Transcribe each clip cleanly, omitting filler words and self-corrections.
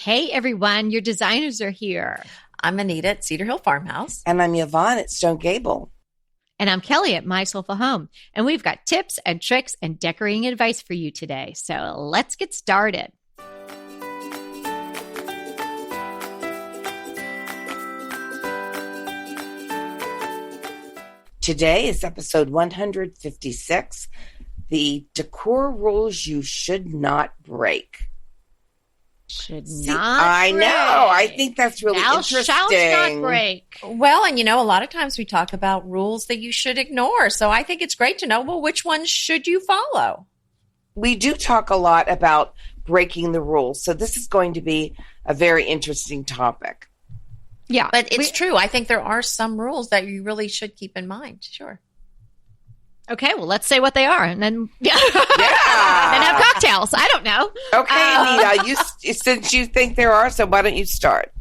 Hey, everyone, your designers are here. I'm Anita at Cedar Hill Farmhouse. And I'm Yvonne at Stone Gable. And I'm Kelly at My Soulful Home. And we've got tips and tricks and decorating advice for you today. So let's get started. Today is episode 156, the decor rules you should not break. I know. I think that's really interesting. Shall not break. Well, and a lot of times we talk about rules that you should ignore. So I think it's great to know, well, which ones should you follow? We do talk a lot about breaking the rules. So this is going to be a very interesting topic. Yeah. But it's true. I think there are some rules that you really should keep in mind. Sure. Okay, well, let's say what they are, and then and have cocktails. I don't know. Okay, Anita, since you think there are, so why don't you start?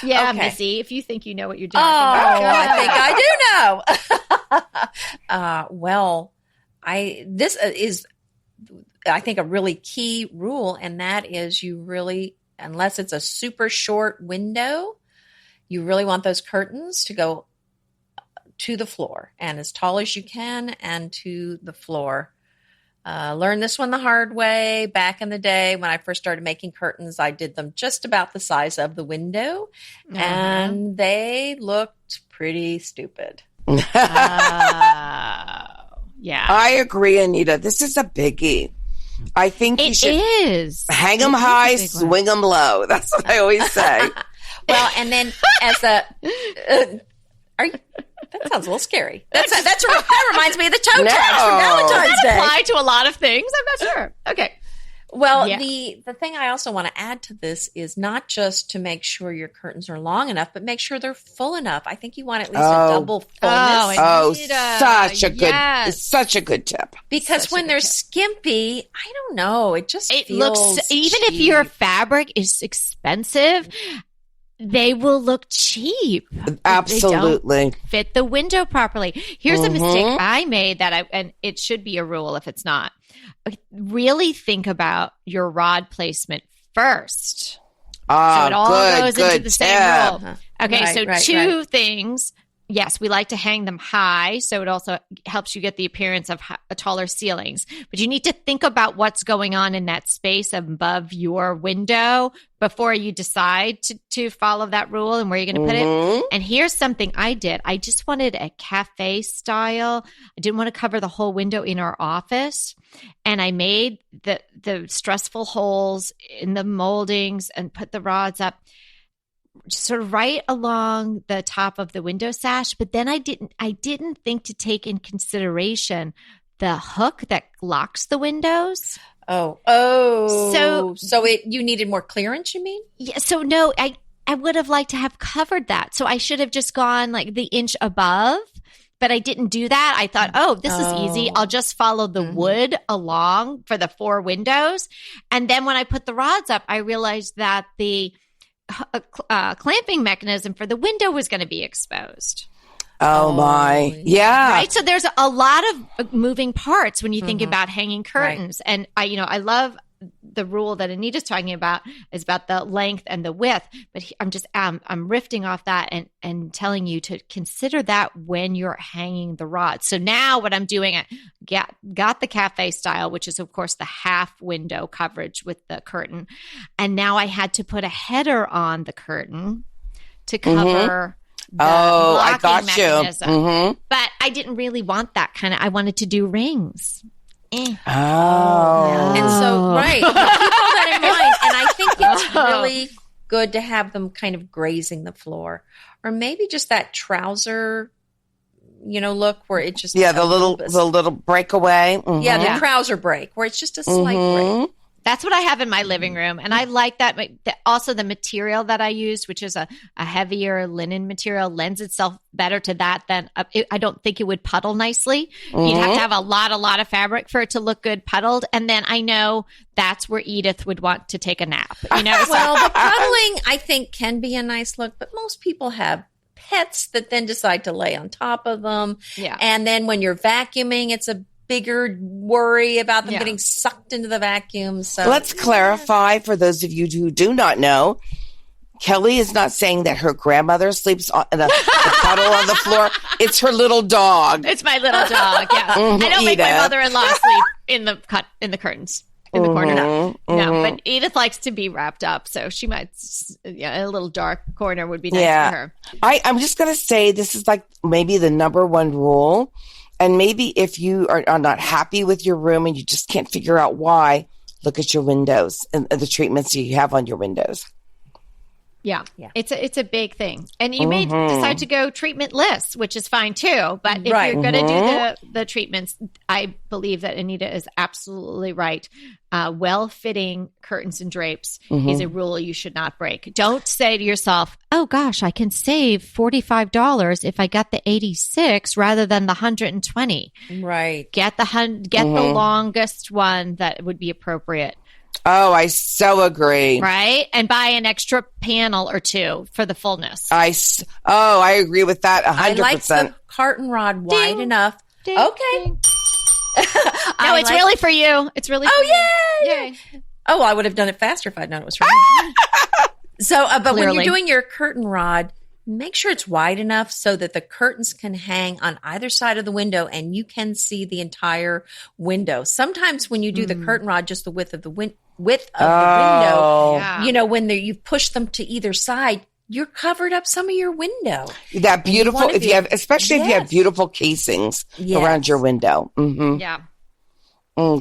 Yeah, okay. Missy, if you think you know what you're doing. I think I do know. This is, I think, a really key rule, and that is you really, unless it's a super short window, you really want those curtains to go to the floor and as tall as you can and to the floor. Learned this one the hard way back in the day when I first started making curtains. I did them just about the size of the window and they looked pretty stupid. Yeah. I agree, Anita. This is a biggie. I think you should hang them high, swing them low. That's what I always say. Well, and then that sounds a little scary. That reminds me of the toe tags for Valentine's Day. That apply to a lot of things. I'm not sure. Okay. Well, the thing I also want to add to this is not just to make sure your curtains are long enough, but make sure they're full enough. I think you want at least a double fullness. Such a good tip. Because when they're skimpy, I don't know. It feels looks, even if your fabric is expensive, they will look cheap. Absolutely. They don't fit the window properly. Here's a mistake I made and it should be a rule if it's not. Really think about your rod placement first. So it all goes into the same rule. Okay, two things. Yes, we like to hang them high, so it also helps you get the appearance of taller ceilings. But you need to think about what's going on in that space above your window before you decide to follow that rule and where you're going to put it. And here's something I did. I just wanted a cafe style. I didn't want to cover the whole window in our office. And I made the stressful holes in the moldings and put the rods up sort of right along the top of the window sash, but then I didn't think to take in consideration the hook that locks the windows. So you needed more clearance, you mean? Yeah. So no, I would have liked to have covered that. So I should have just gone like the inch above, but I didn't do that. I thought, this is easy. I'll just follow the wood along for the 4 windows. And then when I put the rods up, I realized that the clamping mechanism for the window was going to be exposed. Oh my. Yeah. Right. So there's a lot of moving parts when you think about hanging curtains. Right. And I love the rule that Anita's talking about is about the length and the width, but I'm riffing off that and telling you to consider that when you're hanging the rods. So now what I'm doing, I got the cafe style, which is of course the half window coverage with the curtain. And now I had to put a header on the curtain to cover the I got mechanism. You. But I didn't really want that I wanted to do rings. Oh. And so, right. Keep all that in mind. And I think it's really good to have them kind of grazing the floor. Or maybe just that trouser, look where it just... Yeah, the little breakaway. Yeah, the trouser break, where it's just a slight break. That's what I have in my living room. And I like that. Also, the material that I used, which is a heavier linen material, lends itself better to that than I don't think it would puddle nicely. You'd have to have a lot of fabric for it to look good puddled. And then I know that's where Edith would want to take a nap. Well, the puddling, I think, can be a nice look, but most people have pets that then decide to lay on top of them. Yeah. And then when you're vacuuming, it's a bigger worry about them getting sucked into the vacuum. So let's clarify for those of you who do not know. Kelly is not saying that her grandmother sleeps in a puddle on the floor. It's her little dog. It's my little dog. Yeah, I don't make my mother-in-law sleep in the curtains in the corner. No, but Edith likes to be wrapped up, so she might. A little dark corner would be nice for her. I'm just gonna say this is like maybe the number one rule, and maybe if you are not happy with your room and you just can't figure out why, look at your windows and the treatments you have on your windows. Yeah. It's a big thing. And you may decide to go treatmentless, which is fine too. But if you're going to do the treatments, I believe that Anita is absolutely right. Well-fitting curtains and drapes is a rule you should not break. Don't say to yourself, oh gosh, I can save $45 if I got the 86 rather than the 120. Right. Get the longest one that would be appropriate. Oh, I so agree. Right? And buy an extra panel or two for the fullness. I agree with that 100%. I like the curtain rod wide enough. Ding, okay. Ding. No, it's really for you. It's really for you. Yay! Oh, well, I would have done it faster if I'd known it was for me. So, but when you're doing your curtain rod, make sure it's wide enough so that the curtains can hang on either side of the window and you can see the entire window. Sometimes when you do the curtain rod, just the width of the window, when you push them to either side, you're covered up some of your window. That beautiful, if you have beautiful casings around your window. Mm-hmm. Yeah.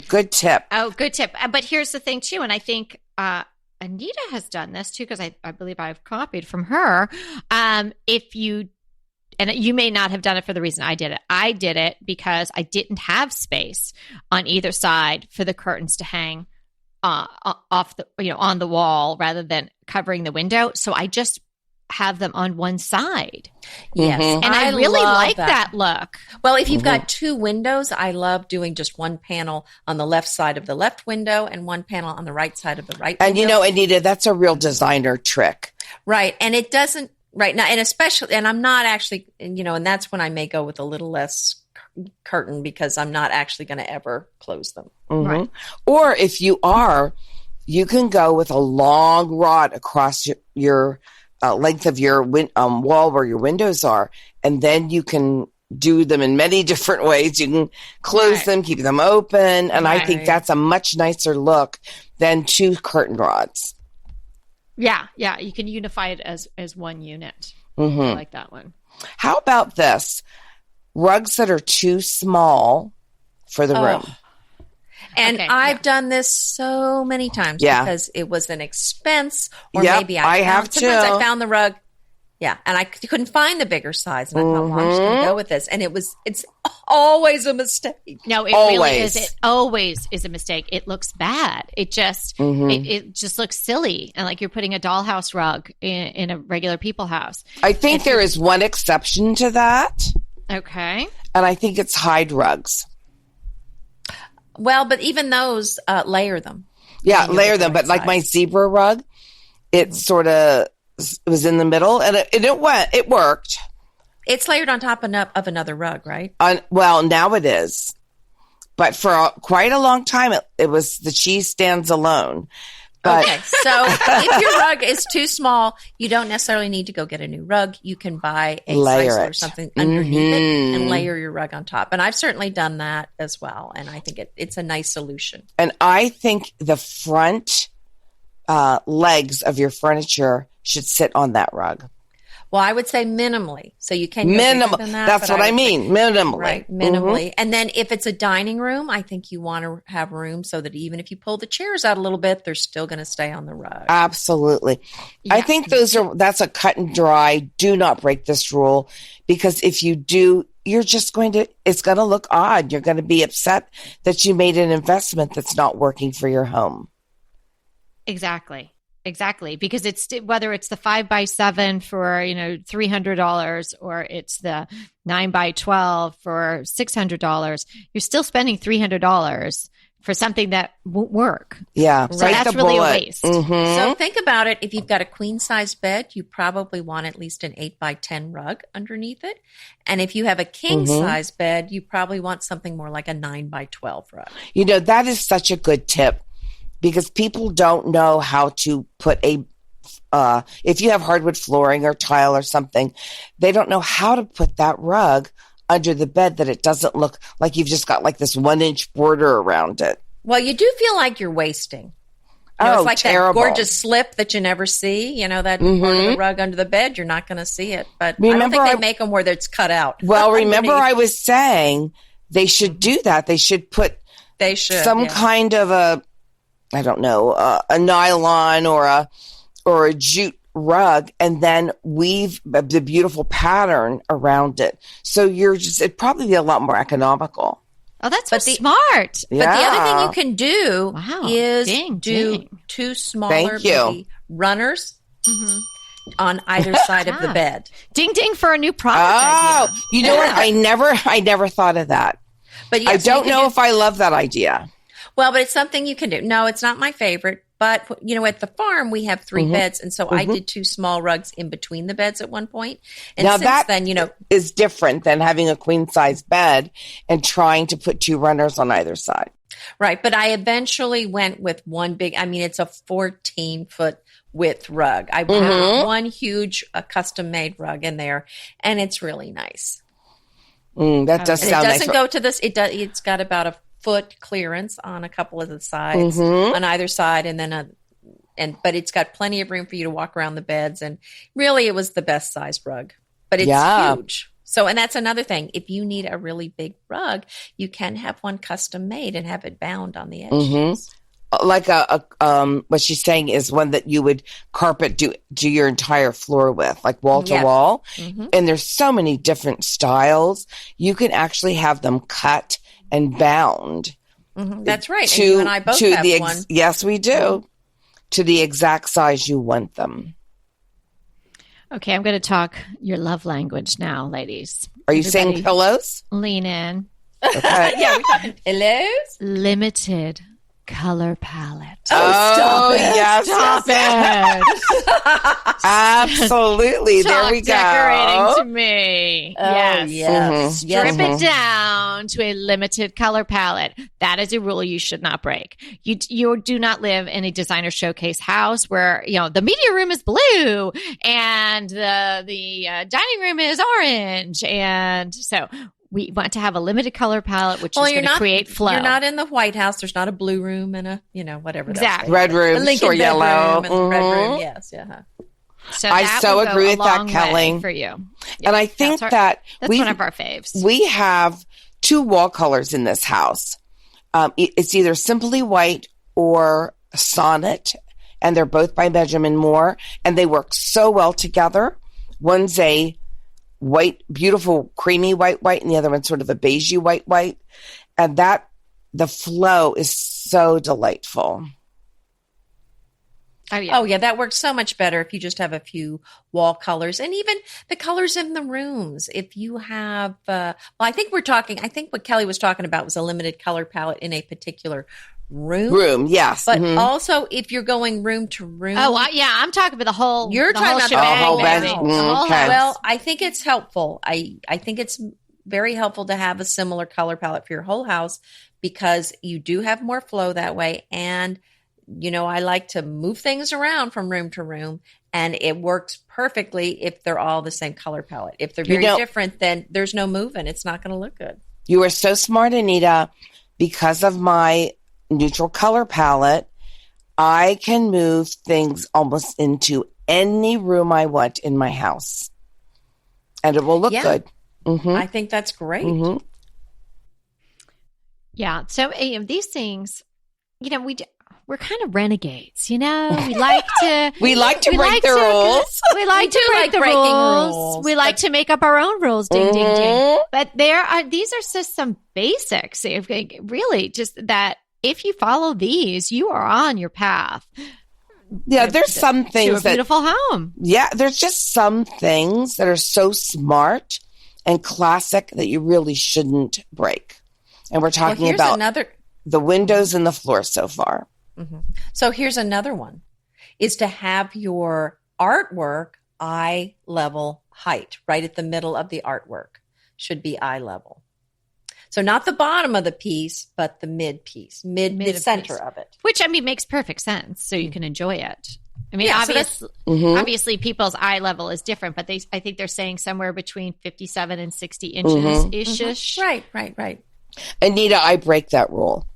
Good tip. Oh, good tip. But here's the thing too, and I think Anita has done this too, because I believe I've copied from her. If you, and you may not have done it for the reason I did it. I did it because I didn't have space on either side for the curtains to hang off the, on the wall rather than covering the window. So I just have them on one side. Yes. And I really like that look. Well, if you've got two windows, I love doing just one panel on the left side of the left window and one panel on the right side of the right window. And Anita, that's a real designer trick. Right. And it doesn't right now, and especially, and I'm not actually, and that's when I may go with a little less curtain because I'm not actually going to ever close them. Right. Or if you are, you can go with a long rod across your length of your wall where your windows are, and then you can do them in many different ways. You can close them, keep them open, and I think that's a much nicer look than two curtain rods. Yeah, you can unify it as one unit. I like that one. How about this? Rugs that are too small for the room. And I've done this so many times because it was an expense, or maybe sometimes I found the rug. Yeah. And I couldn't find the bigger size. And I thought, well, I'm just going to go with this. And it's always a mistake. No, it really is. It always is a mistake. It looks bad. It just, it just looks silly. And like you're putting a dollhouse rug in a regular people house. I think there is one exception to that. Okay. And I think it's hide rugs. Well, but even those layer them. Yeah, layer them. But like my zebra rug, it sort of was in the middle, and it worked. It's layered on top of another rug, right? Well, now it is. But for quite a long time, it was the cheese stands alone. But okay, so if your rug is too small, you don't necessarily need to go get a new rug. You can buy a slicer or something underneath it and layer your rug on top. And I've certainly done that as well. And I think it's a nice solution. And I think the front legs of your furniture should sit on that rug. Well, I would say minimally. So you can go bigger than that. That's what I mean. Minimally. Right. Minimally. And then if it's a dining room, I think you want to have room so that even if you pull the chairs out a little bit, they're still going to stay on the rug. Absolutely. Yeah. I think that's a cut and dry. Do not break this rule, because if you do, it's going to look odd. You're going to be upset that you made an investment that's not working for your home. Exactly. Because it's whether it's the 5x7 for, $300 or it's the 9x12 for $600, you're still spending $300 for something that won't work. Yeah. So that's really a waste. Mm-hmm. So think about it. If you've got a queen size bed, you probably want at least an 8x10 rug underneath it. And if you have a king size bed, you probably want something more like a 9x12 rug. You know, that is such a good tip because people don't know how to put if you have hardwood flooring or tile or something, they don't know how to put that rug under the bed that it doesn't look like you've just got like this 1-inch border around it. Well, you do feel like you're wasting. You know, it's like terrible. that gorgeous slip that you never see. You know, that part of the rug under the bed, you're not going to see it. But I don't think they make them where it's cut out. Well, remember I was saying they should do that. They should put some kind of a nylon or a jute rug and then weave the beautiful pattern around it. So it'd probably be a lot more economical. Oh, that's smart. But the other thing you can do is do two smaller maybe runners on either side of the bed. Ding, ding for a new product idea. You know what? I never thought of that. But I don't know if I love that idea. Well, but it's something you can do. No, it's not my favorite. But, you know, at the farm, we have 3 beds. And so I did 2 small rugs in between the beds at one point. And now since then, you know, is different than having a queen size bed and trying to put 2 runners on either side. Right. But I eventually went with one it's a 14-foot width rug. I have one huge custom made rug in there, and it's really nice. That does sound nice. It doesn't go to this. It's got about a foot clearance on a couple of the sides on either side, and then but it's got plenty of room for you to walk around the beds. And really, it was the best sized rug, but it's huge. So, and that's another thing. If you need a really big rug, you can have one custom made and have it bound on the edges. Like what she's saying is one that you would carpet do your entire floor with, like wall to wall. And there's so many different styles. You can actually have them cut and bound. That's right. And you and I both have one. Yes, we do. To the exact size you want them. Okay, I'm going to talk your love language now, ladies. Are you saying pillows? Lean in. Okay. Yeah, we're talking pillows. Limited color palette. Stop it. Yes. Stop it. Absolutely. There we go. Decorating to me. Yes. Strip it down to a limited color palette. That is a rule you should not break. You do not live in a designer showcase house where, you know, the media room is blue and the dining room is orange. And so we want to have a limited color palette, which is going to create flow. You're not in the White House. There's not a blue room and a, you know, whatever. Exactly. Red room or yellow. And the red room. Yes. Yeah. So I so agree with that, Kelly. For you. Yeah, and I think that's one of our faves. We have 2 wall colors in this house. It's either Simply White or Sonnet, and they're both by Benjamin Moore, and they work so well together. One's a white, beautiful, creamy white, and the other one's sort of a beigey white. And the flow is so delightful. Oh yeah, that works so much better if you just have a few wall colors, and even the colors in the rooms. If you have, I think what Kelly was talking about was a limited color palette in a particular room, yes. But also, if you're going room to room. I'm talking about the whole. You're talking about the whole bed. Okay. Well, I think it's helpful. I think it's very helpful to have a similar color palette for your whole house because you do have more flow that way. And, you know, I like to move things around from room to room, and it works perfectly if they're all the same color palette. If they're very different, then there's no moving. It's not going to look good. You are so smart, Anita. Because of my neutral color palette, I can move things almost into any room I want in my house, and it will look good. I think that's great. Yeah. So these things, you know, we're kind of renegades, you know. We like to break the rules. We like to break the rules. We like to make up our own rules. Ding, ding, ding. But these are just some basics. Really, just that if you follow these, you are on your path. Yeah, there's some things to a beautiful home. Yeah, there's just some things that are so smart and classic that you really shouldn't break. And we're talking about the windows and the floor so far. Mm-hmm. So here's another one, is to have your artwork eye level height, right at the middle of the artwork should be eye level. So not the bottom of the piece, but the mid piece, the center of it. Which, I mean, makes perfect sense. So you can enjoy it. I mean, Yeah, obviously people's eye level is different, but I think they're saying somewhere between 57 and 60 inches ish. Right. Anita, I break that rule.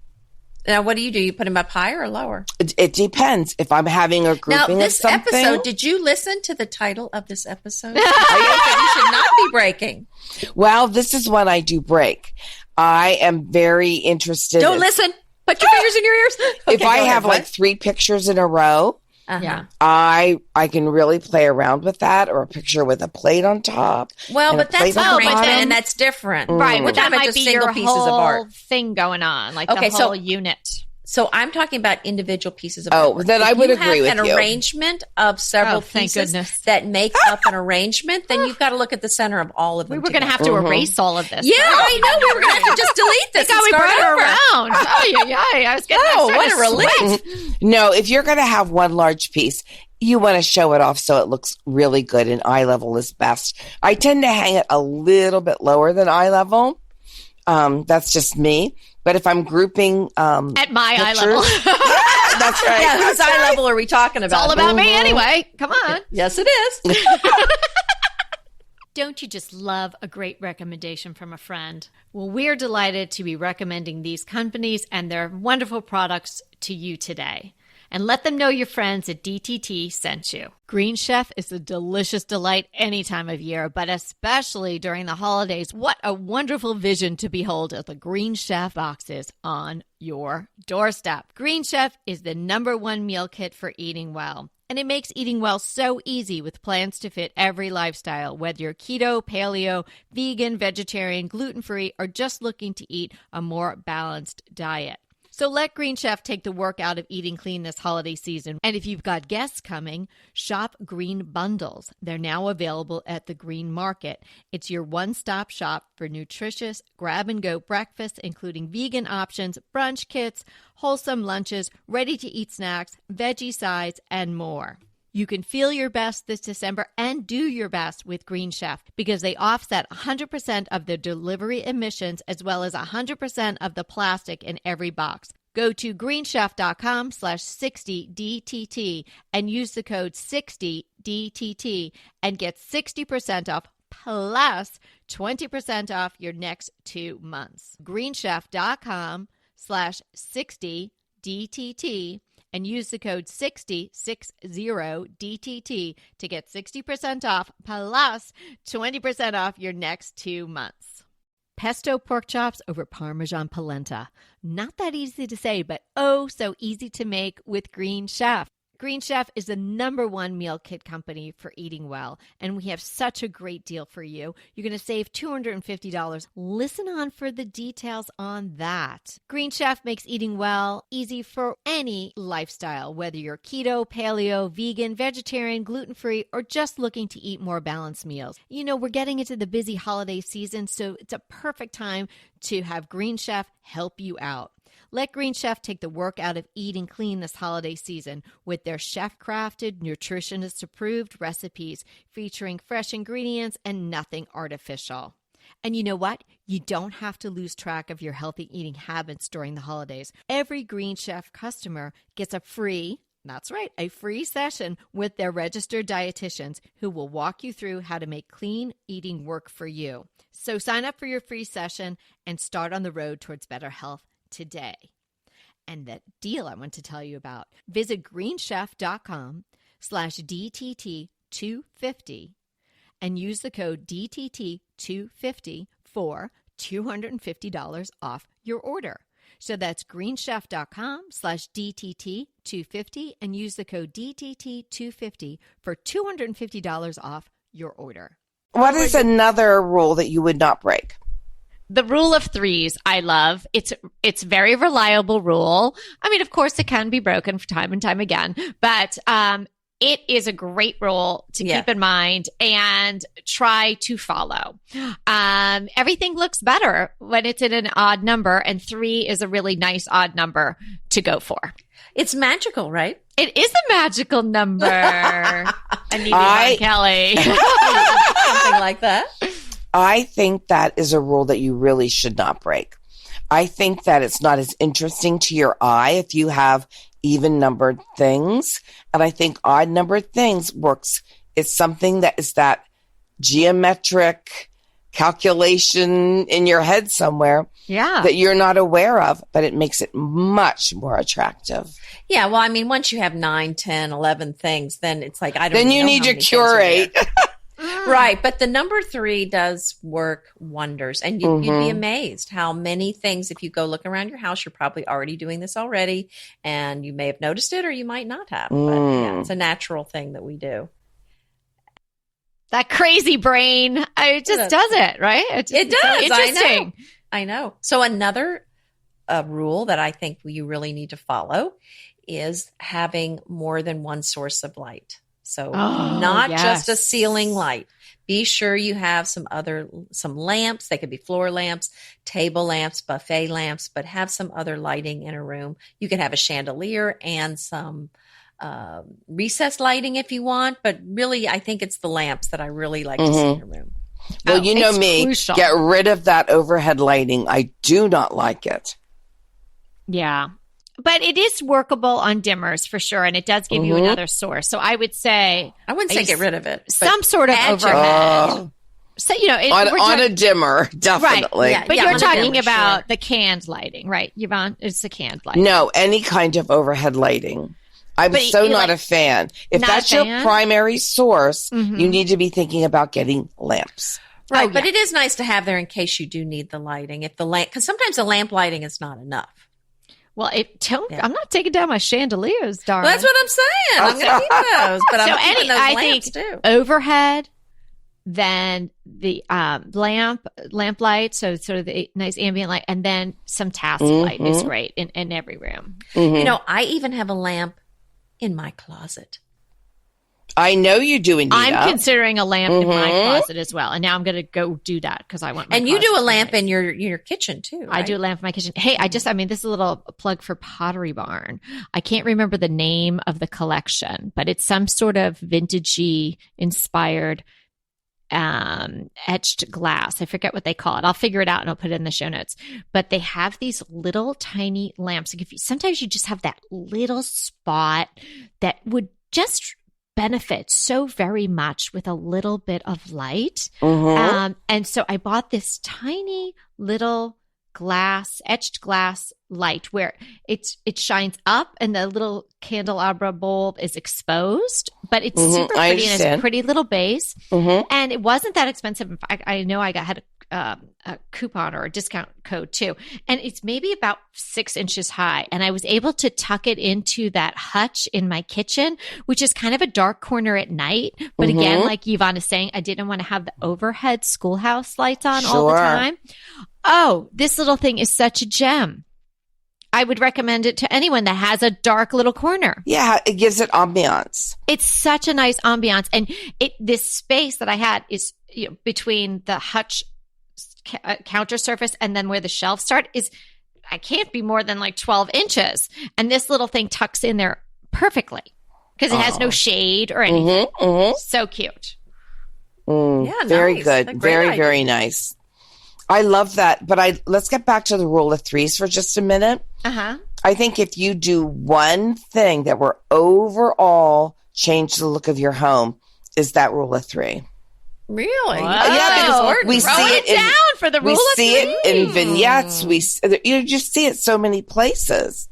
Now, what do? You put them up higher or lower? It depends. If I'm having a grouping Now, this of something. episode, did you listen to the title of this episode? You should not be breaking. Well, this is one I do break. I am very interested. Don't listen. Put your fingers in your ears. Okay, if I have like 3 pictures in a row, yeah, I can really play around with that, or a picture with a plate on top. Well, but that's and that's different, right? But that about might just be single your pieces of whole art thing going on, like the whole unit. So I'm talking about individual pieces of art. Oh, then I would agree with you. If you have an arrangement of several pieces that make up an arrangement, then you've got to look at the center of all of them. We were going to have to erase all of this. Yeah, I know. We were going to have to just delete this. That's how we brought it around. Oh, yeah. I was getting what a relief. No, if you're going to have one large piece, you want to show it off so it looks really good, and eye level is best. I tend to hang it a little bit lower than eye level. That's just me. But if I'm grouping at my eye level, that's right. Yeah, whose eye level are we talking about? It's all about me anyway. Come on. Yes, it is. Don't you just love a great recommendation from a friend? Well, we're delighted to be recommending these companies and their wonderful products to you today. And let them know your friends at DTT sent you. Green Chef is a delicious delight any time of year, but especially during the holidays. What a wonderful vision to behold as the Green Chef boxes on your doorstep. Green Chef is the #1 meal kit for eating well. And it makes eating well so easy with plans to fit every lifestyle, whether you're keto, paleo, vegan, vegetarian, gluten-free, or just looking to eat a more balanced diet. So let Green Chef take the work out of eating clean this holiday season. And if you've got guests coming, shop Green Bundles. They're now available at the Green Market. It's your one-stop shop for nutritious grab-and-go breakfasts, including vegan options, brunch kits, wholesome lunches, ready-to-eat snacks, veggie sides, and more. You can feel your best this December and do your best with Green Chef because they offset 100% of the delivery emissions as well as 100% of the plastic in every box. Go to greenchef.com/60DTT and use the code 60DTT and get 60% off plus 20% off your next 2 months. greenchef.com/60DTT and use the code 60DTT to get 60% off plus 20% off your next 2 months. Pesto pork chops over Parmesan polenta. Not that easy to say, but oh so easy to make with Green Chef. Green Chef is the #1 meal kit company for eating well, and we have such a great deal for you. You're going to save $250. Listen on for the details on that. Green Chef makes eating well easy for any lifestyle, whether you're keto, paleo, vegan, vegetarian, gluten-free, or just looking to eat more balanced meals. You know, we're getting into the busy holiday season, so it's a perfect time to have Green Chef help you out. Let Green Chef take the work out of eating clean this holiday season with their chef-crafted, nutritionist-approved recipes featuring fresh ingredients and nothing artificial. And you know what? You don't have to lose track of your healthy eating habits during the holidays. Every Green Chef customer gets a free session with their registered dietitians who will walk you through how to make clean eating work for you. So sign up for your free session and start on the road towards better health today. And that deal I want to tell you about, visit greenchef.com/DTT250 and use the code DTT250 for $250 off your order. So that's greenchef.com/DTT250 and use the code DTT250 for $250 off your order. What is another rule that you would not break? The rule of threes, I love. It's very reliable rule. I mean, of course, it can be broken from time and time again, but it is a great rule to keep in mind and try to follow. Everything looks better when it's in an odd number, and 3 is a really nice odd number to go for. It's magical, right? It is a magical number. Anita Kelly. Something like that. I think that is a rule that you really should not break. I think that it's not as interesting to your eye if you have even numbered things. And I think odd numbered things works. It's something that is that geometric calculation in your head somewhere that you're not aware of, but it makes it much more attractive. Yeah. Well, I mean, once you have 9, 10, 11 things, then it's like, then you need to curate. Right. But the number 3 does work wonders. And you'd be amazed how many things, if you go look around your house, you're probably already doing this already. And you may have noticed it or you might not have. But yeah, it's a natural thing that we do. That crazy brain, it just does it, right? It does. So interesting. I know. So another rule that I think you really need to follow is having more than one source of light. So not just a ceiling light. Be sure you have some lamps. They could be floor lamps, table lamps, buffet lamps, but have some other lighting in a room. You can have a chandelier and some recessed lighting if you want, but really I think it's the lamps that I really like to see in a room. Well, you know me, crucial. Get rid of that overhead lighting. I do not like it. Yeah. But it is workable on dimmers for sure, and it does give you another source. So I would say... I wouldn't say get rid of it. Some sort of overhead. So, you know... on a dimmer, definitely. Right. Yeah, but you're talking about the canned lighting, right, Yvonne? It's the canned lighting. No, any kind of overhead lighting. I'm not a fan. If that's your primary source, you need to be thinking about getting lamps. Right, but it is nice to have there in case you do need the lighting. If the lamp, because sometimes the lamp lighting is not enough. Well, I'm not taking down my chandeliers, darling. Well, that's what I'm saying. I'm going to keep those, but I'm keeping those lamps too. Overhead, then the lamp light, so sort of the nice ambient light, and then some task light is great in every room. You know, I even have a lamp in my closet. I know you do, Anita. I'm considering a lamp in my closet as well, and now I'm going to go do that because I want. And you do a lamp in your kitchen too, right? I do a lamp in my kitchen. Hey, this is a little plug for Pottery Barn. I can't remember the name of the collection, but it's some sort of vintagey inspired etched glass. I forget what they call it. I'll figure it out and I'll put it in the show notes. But they have these little tiny lamps. Like sometimes you just have that little spot that would just benefit so very much with a little bit of light. And so I bought this tiny little etched glass light where it shines up and the little candelabra bulb is exposed, but it's super pretty and it's a pretty little base. And it wasn't that expensive. In fact, I know I had a coupon or a discount code too. And it's maybe about 6 inches high. And I was able to tuck it into that hutch in my kitchen, which is kind of a dark corner at night. But again, like Yvonne is saying, I didn't want to have the overhead schoolhouse lights on all the time. Oh, this little thing is such a gem. I would recommend it to anyone that has a dark little corner. Yeah, it gives it ambiance. It's such a nice ambiance. And this space that I had is between the hutch counter surface and then where the shelves start I can't be more than like 12 inches. And this little thing tucks in there perfectly because it has no shade or anything. So cute. Yeah, very nice. good. Very, very nice. I love that. But let's get back to the rule of threes for just a minute. I think if you do one thing that will overall change the look of your home is that rule of 3. Really? Yeah, because we see it down for the rule of 3. We see it in vignettes. You just see it so many places.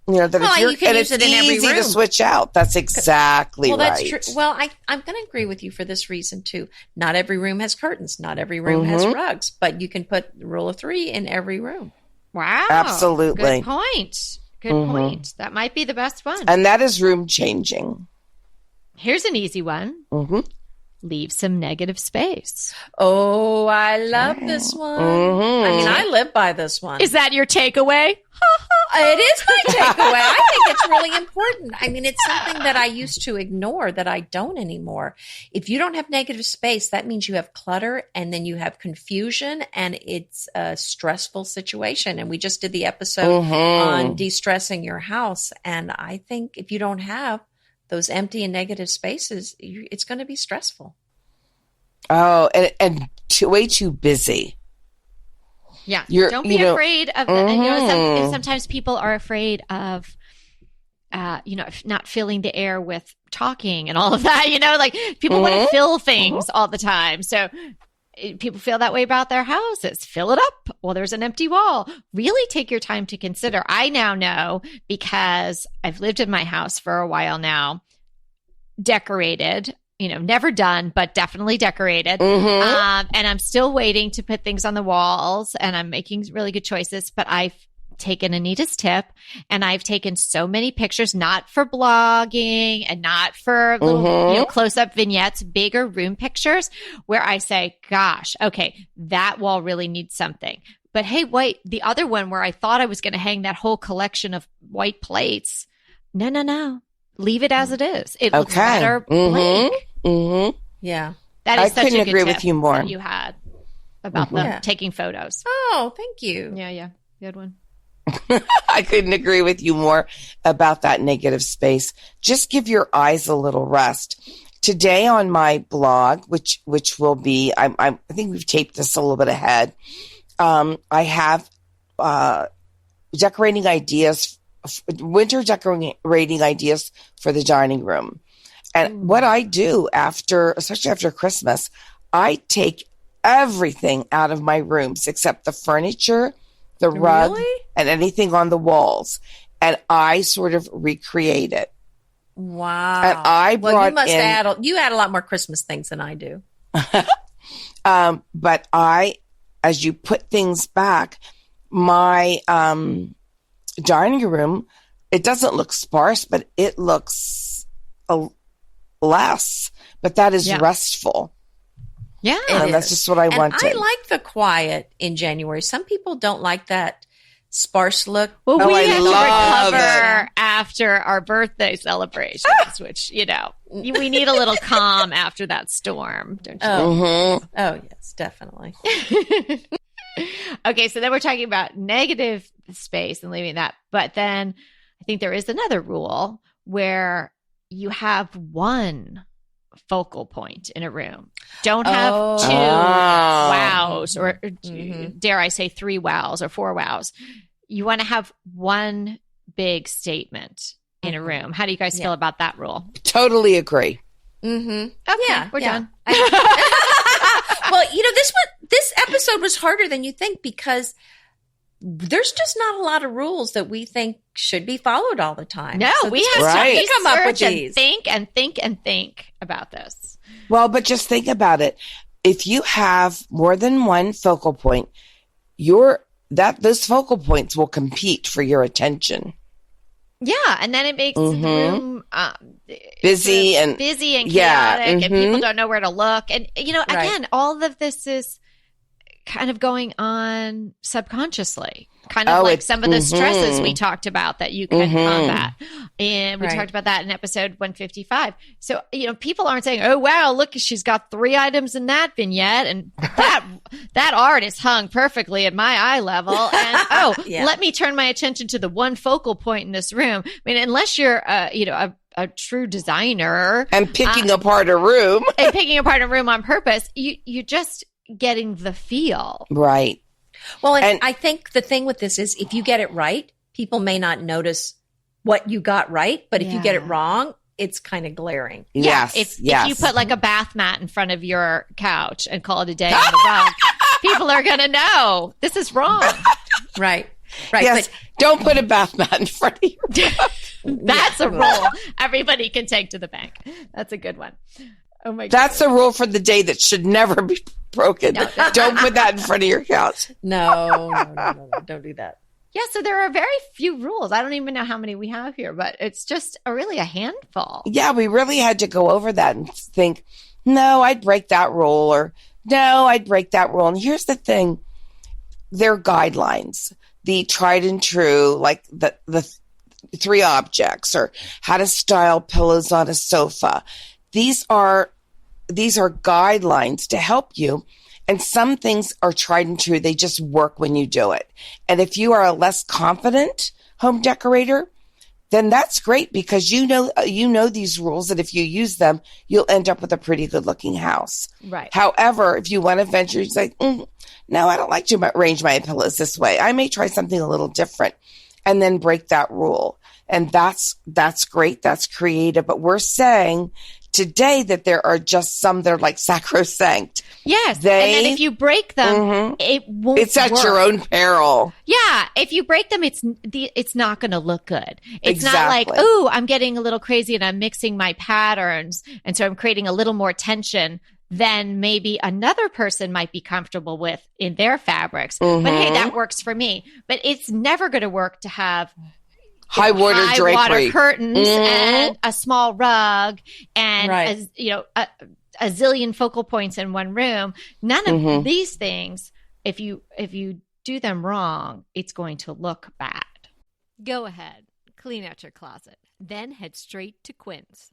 You know, that you can use it in every room. Easy to switch out. That's exactly right. Well, that's true. Well, I'm going to agree with you for this reason too. Not every room has curtains. Not every room has rugs, but you can put the rule of 3 in every room. Wow. Absolutely. Good point. Good point. That might be the best one. And that is room changing. Here's an easy one. Leave some negative space. Oh, I love this one. I mean, I live by this one. Is that your takeaway? It is my takeaway. I think it's really important. I mean, it's something that I used to ignore that I don't anymore. If you don't have negative space, that means you have clutter and then you have confusion and it's a stressful situation. And we just did the episode on de-stressing your house. And I think if you don't have those empty and negative spaces, it's going to be stressful. Oh, and way too busy. Yeah. Don't be afraid of that. Sometimes people are afraid of, not filling the air with talking and all of that, like people want to fill things all the time. So people feel that way about their houses. Fill it up. Well, there's an empty wall. Really take your time to consider. I now know because I've lived in my house for a while now, decorated, never done, but definitely decorated. And I'm still waiting to put things on the walls and I'm making really good choices, but I've taken Anita's tip and I've taken so many pictures, not for blogging and not for little, close-up vignettes, bigger room pictures where I say, gosh, okay, that wall really needs something. But hey, wait, the other one where I thought I was going to hang that whole collection of white plates. No. Leave it as it is. It looks better blank. Yeah. That is I such couldn't a good agree tip with you more. that you had about them taking photos. Oh, thank you. Yeah. Good one. I couldn't agree with you more about that negative space. Just give your eyes a little rest. Today on my blog, which will be, I think we've taped this a little bit ahead. I have decorating ideas, winter decorating ideas for the dining room. And what I do especially after Christmas, I take everything out of my rooms except the furniture, the rug, and anything on the walls. And I sort of recreate it. Wow. And I brought you add a lot more Christmas things than I do. But as you put things back, my dining room, it doesn't look sparse, but it looks less. But that is restful. Yeah. That's just what I wanted. I like the quiet in January. Some people don't like that sparse look. Well, we had to recover it after our birthday celebrations, which, we need a little calm after that storm, don't you? Oh, yes, definitely. Okay, so then we're talking about negative space and leaving that. But then I think there is another rule where you have one focal point in a room. Don't have two wows or dare I say 3 wows or 4 wows. You want to have one big statement in a room. How do you guys feel about that rule? Totally agree. Okay, we're done. Well, this episode was harder than you think because there's just not a lot of rules that we think should be followed all the time. No, so we have to come up with these. And think about this. Well, but just think about it. If you have more than one focal point, those focal points will compete for your attention. Yeah, and then it makes the room busy and chaotic, and people don't know where to look. And again, all of this is kind of going on subconsciously, kind of like some of the stresses we talked about that you can combat. And we talked about that in episode 155. So, people aren't saying, oh, wow, look, she's got 3 items in that vignette. And that art is hung perfectly at my eye level. And, let me turn my attention to the one focal point in this room. I mean, unless you're, a true designer. And picking apart a room. And picking apart a room on purpose, you're just getting the feel. Right. Well, and I think the thing with this is if you get it right, people may not notice what you got right. But if you get it wrong, it's kind of glaring. Yes. If you put like a bath mat in front of your couch and call it a day on the rug, people are going to know this is wrong. Right. Yes. But don't put a bath mat in front of your couch. That's a rule everybody can take to the bank. That's a good one. Oh my God. That's a rule for the day that should never be broken. No. Don't put that in front of your couch. No, don't do that. Yeah, so there are very few rules. I don't even know how many we have here, but it's just really a handful. Yeah, we really had to go over that and think, no, I'd break that rule, or no, I'd break that rule. And here's the thing. they're guidelines, the tried and true, like the 3 objects, or how to style pillows on a sofa. These are guidelines to help you. And some things are tried and true. They just work when you do it. And if you are a less confident home decorator, then that's great, because you know these rules, that if you use them, you'll end up with a pretty good looking house. Right. However, if you want to venture, it's like, no, I don't like to arrange my pillows this way. I may try something a little different, and then break that rule. And that's great. That's creative. But we're saying today that there are just some that are like sacrosanct. Yes. And then if you break them, it won't It's at work. your own peril. Yeah. If you break them, it's not going to look good. It's not Exactly. like, ooh, I'm getting a little crazy and I'm mixing my patterns. And so I'm creating a little more tension than maybe another person might be comfortable with in their fabrics. But hey, that works for me. But it's never going to work to have High water drapery, curtains and a small rug and a zillion focal points in one room. None of these things, if you do them wrong, it's going to look bad. Go ahead, clean out your closet, then head straight to Quince.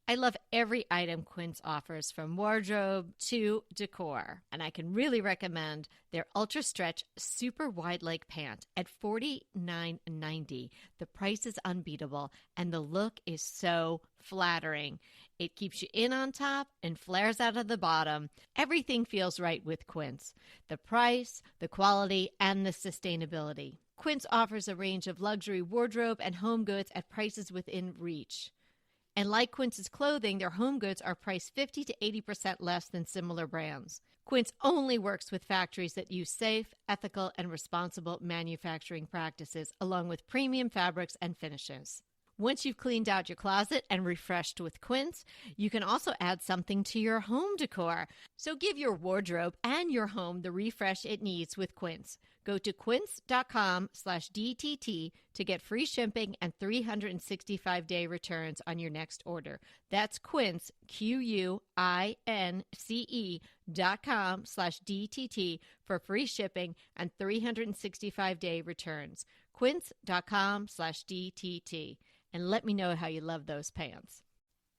I love every item Quince offers, from wardrobe to decor, and I can really recommend their Ultra Stretch Super Wide Leg Pant at $49.90. The price is unbeatable, and the look is so flattering. It keeps you in on top and flares out of the bottom. Everything feels right with Quince. The price, the quality, and the sustainability. Quince offers a range of luxury wardrobe and home goods at prices within reach. And like Quince's clothing, their home goods are priced 50 to 80% less than similar brands. Quince only works with factories that use safe, ethical, and responsible manufacturing practices, along with premium fabrics and finishes. Once you've cleaned out your closet and refreshed with Quince, you can also add something to your home decor. So give your wardrobe and your home the refresh it needs with Quince. Go to quince.com/DTT to get free shipping and 365-day returns on your next order. That's Quince, QUINCE.com/DTT for free shipping and 365-day returns. Quince.com/DTT. And let me know how you love those pants.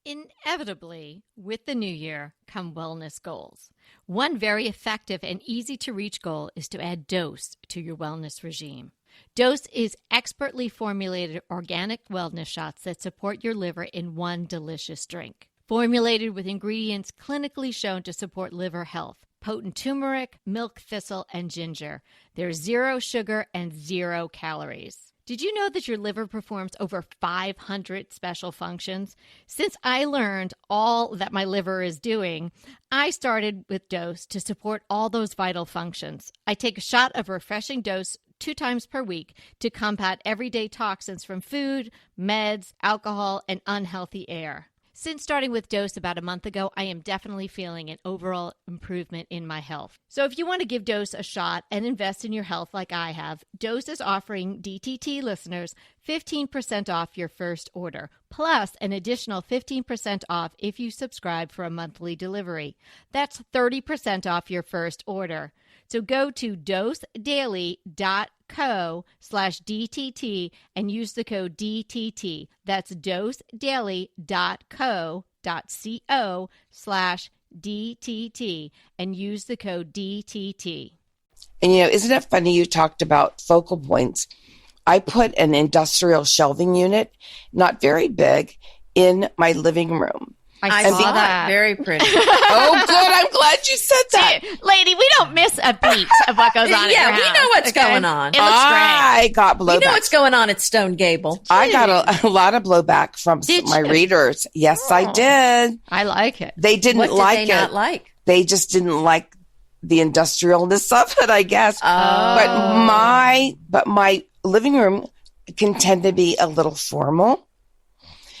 Inevitably, with the new year come wellness goals. One very effective and easy to reach goal is to add Dose to your wellness regime. Dose is expertly formulated organic wellness shots that support your liver in one delicious drink. Formulated with ingredients clinically shown to support liver health: potent turmeric, milk thistle, and ginger. There's 0 sugar and 0 calories. Did you know that your liver performs over 500 special functions? Since I learned all that my liver is doing, I started with Dose to support all those vital functions. I take a shot of refreshing Dose 2 times per week to combat everyday toxins from food, meds, alcohol, and unhealthy air. Since starting with Dose about a month ago, I am definitely feeling an overall improvement in my health. So if you want to give Dose a shot and invest in your health like I have, Dose is offering DTT listeners 15% off your first order, plus an additional 15% off if you subscribe for a monthly delivery. That's 30% off your first order. So go to dosedaily.co/DTT and use the code DTT. That's dosedaily.co.co/DTT and use the code DTT. And isn't it funny you talked about focal points? I put an industrial shelving unit, not very big, in my living room. I saw that. Very pretty. Oh, good. I'm glad you said that. Lady, we don't miss a beat of what goes on at your house. We know what's going on. It looks great. I got blowback. You know what's going on at Stone Gable. I got a lot of blowback from my readers. Yes, I did. I like it. They didn't What like did they it. not like? They just didn't like the industrialness of it, I guess. Oh. But my living room can tend to be a little formal.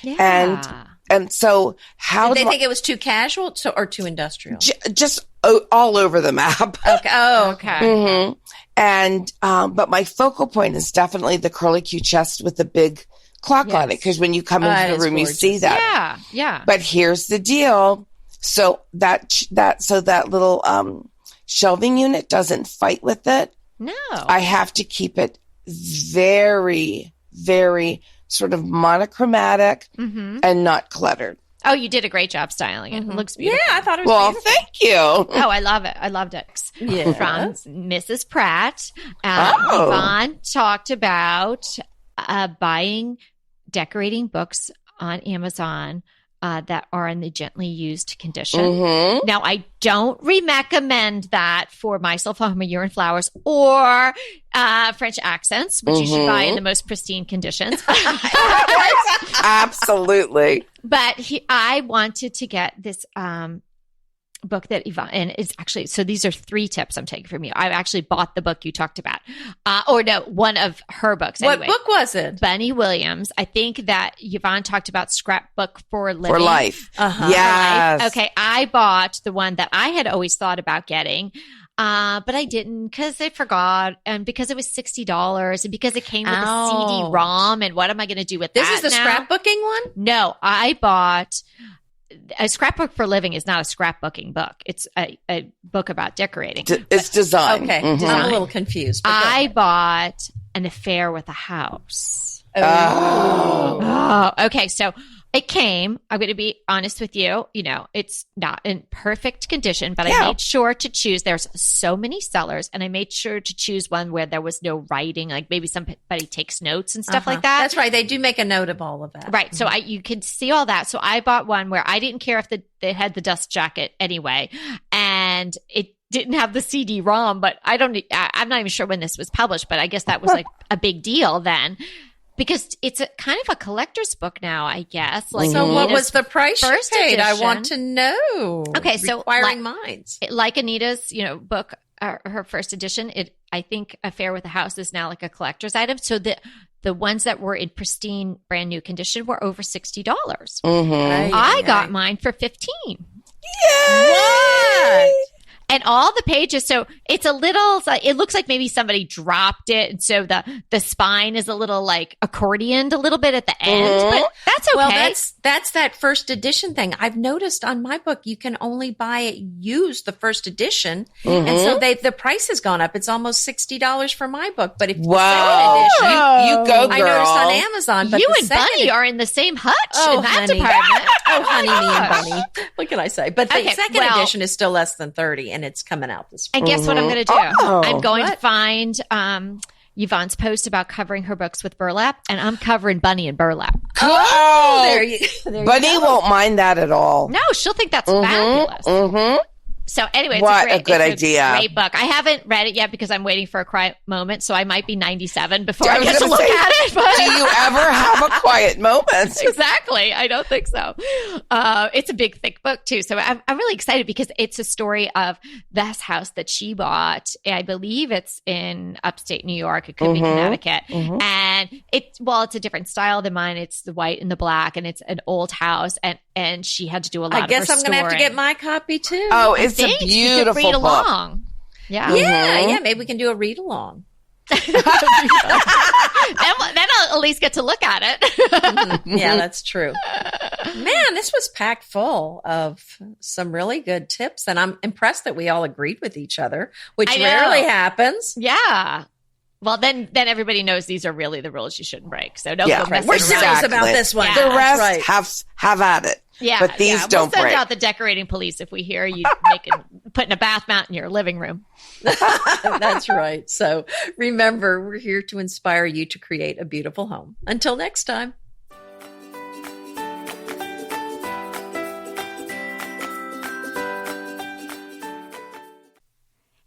Yeah. And so how Did they think it was too casual or too industrial? Just all over the map. Okay. Oh, okay. Mm-hmm. And, but my focal point is definitely the curly Q chest with the big clock on it. Because when you come into the room, gorgeous. you see that. Yeah. But here's the deal. So that little, shelving unit doesn't fight with it. No. I have to keep it very, very sort of monochromatic and not cluttered. Oh, you did a great job styling it. It looks beautiful. Yeah, I thought it was beautiful. Thank you. Oh, I love it. I loved it. Yeah. From Mrs. Pratt. Yvonne talked about decorating books on Amazon that are in the gently used condition. Now, I don't recommend that for myself, Year and Flowers, or French Accents, which you should buy in the most pristine conditions. Absolutely. But I wanted to get this book that Yvonne, and it's actually, so these are 3 tips I'm taking from you. I actually bought the book you talked about. Or no, one of her books. What anyway, book was it? Bunny Williams. I think that Yvonne talked about Scrapbook for Living. For Life. Yes. Okay, I bought the one that I had always thought about getting. But I didn't because I forgot, and because it was $60, and because it came with a CD-ROM, and what am I going to do with This that is the now? scrapbooking one? No, I bought a Scrapbook for Living is not a scrapbooking book. It's a book about decorating. It's design. Okay, I'm a little confused. But I bought An Affair with a House. Oh. Okay. So it came, I'm going to be honest with you, it's not in perfect condition, but I made sure to choose, there's so many sellers, and I made sure to choose one where there was no writing, like maybe somebody takes notes and stuff like that. That's right. They do make a note of all of that. Right. So you could see all that. So I bought one where I didn't care if they had the dust jacket anyway, and it didn't have the CD-ROM, but I'm not even sure when this was published, but I guess that was like a big deal then. Because it's a kind of a collector's book now, I guess. Like, so what was the price you paid? edition. I want to know. Okay, so Inquiring minds. Like Anita's, book, her first edition, I think Affair with a House is now like a collector's item. So the ones that were in pristine, brand new condition were over $60. I got mine for $15. Yay! What? And all the pages, so it's a little, it looks like maybe somebody dropped it. And so the spine is a little like accordioned a little bit at the end, but that's okay. Well, that's that first edition thing. I've noticed on my book, you can only buy it used, the first edition. And so the price has gone up. It's almost $60 for my book. But if the second edition, you go, girl. I noticed on Amazon. But you and Bunny are in the same hutch in that department. Honey, me and Bunny. What can I say? But the second edition is still less than 30, and it's coming out this spring. And guess what I'm going to do? Oh, I'm going to find Yvonne's post about covering her books with burlap, and I'm covering Bunny in burlap. Oh, there you Bunny go. won't mind that at all. No, she'll think that's fabulous. So anyway, What it's a good idea. Great book. I haven't read it yet because I'm waiting for a quiet moment. So I might be 97 before I was get to gonna look say, at it. But Do you ever have a quiet moment? Exactly. I don't think so. It's a big, thick book too. So I'm really excited because it's a story of this house that she bought. I believe it's in upstate New York. It could be Connecticut. And it's a different style than mine. It's the white and the black, and it's an old house. And she had to do a lot of restoring. I guess I'm going to have to get my copy too. Oh, it's a You beautiful could read book. along. Yeah. Yeah. Maybe we can do a read along. Then I'll at least get to look at it. Yeah, that's true. Man, this was packed full of some really good tips. And I'm impressed that we all agreed with each other, which rarely happens. Yeah. Well, then everybody knows these are really the rules you shouldn't break. So don't go messing We're around. serious about this one. Yeah. The rest have at it. Yeah, but these don't we'll send break. out the decorating police if we hear you putting a bath mat in your living room. That's right. So remember, we're here to inspire you to create a beautiful home. Until next time.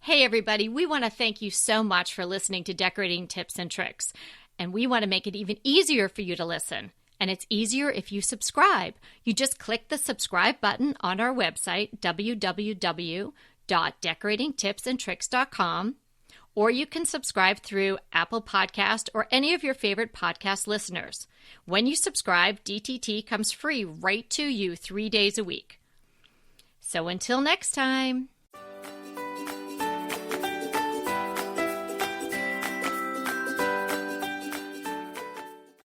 Hey, everybody. We want to thank you so much for listening to Decorating Tips and Tricks. And we want to make it even easier for you to listen. And it's easier if you subscribe. You just click the subscribe button on our website, www.decoratingtipsandtricks.com, or you can subscribe through Apple Podcast or any of your favorite podcast listeners. When you subscribe, DTT comes free right to you 3 days a week. So until next time.